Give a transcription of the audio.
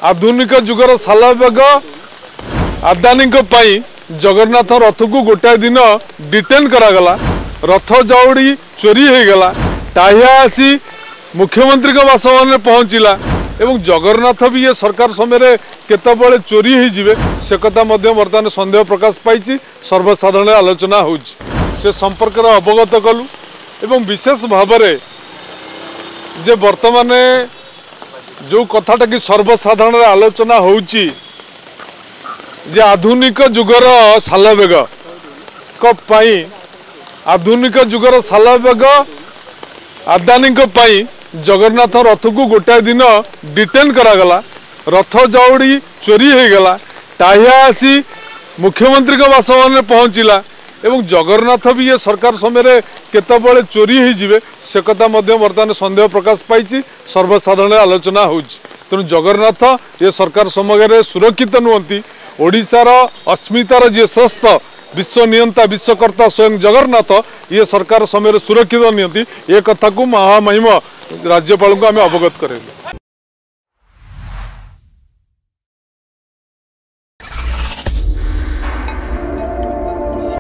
आधुनिक जुगर सालबेग आदानी जगन्नाथ रथ को गोटाए दिन डिटेन करागला। रथ जाउड़ी चोरी हो गला। टाहिया आसी मुख्यमंत्री बासभवन में पहुँचला एवं जगन्नाथ भी ये सरकार समय केतबले चोरी हो से कथा बर्तमान सन्देह प्रकाश पाई। सर्वसाधारण आलोचना हो संपर्क अवगत कलु एवं विशेष भाव जे बर्तमान जो कथाटा कि सर्वसाधारण आलोचना होउची जे आधुनिक जुगर सालबेग आधुनिक जुगर सालबेग आदानी जगन्नाथ रथ को गोटाए दिन डिटेन करागला। रथ जाउड़ी चोरी हो गला। टाहिया आसी मुख्यमंत्री बासभवन में पहुँचला एवं जगन्नाथ भी ये सरकार समय केतबले चोरी हो से कथा बर्तमान सन्देह प्रकाश पाई। सर्वसाधारण आलोचना हो तेणु जगन्नाथ ये सरकार समय सुरक्षित नुहति। ओडिशार अस्मितार जी श्रेष्ठ विश्व नियंता विश्वकर्ता स्वयं जगन्नाथ ये सरकार समय सुरक्षित नियंती। ये कथा को महामहिम राज्यपाल को आम अवगत करें।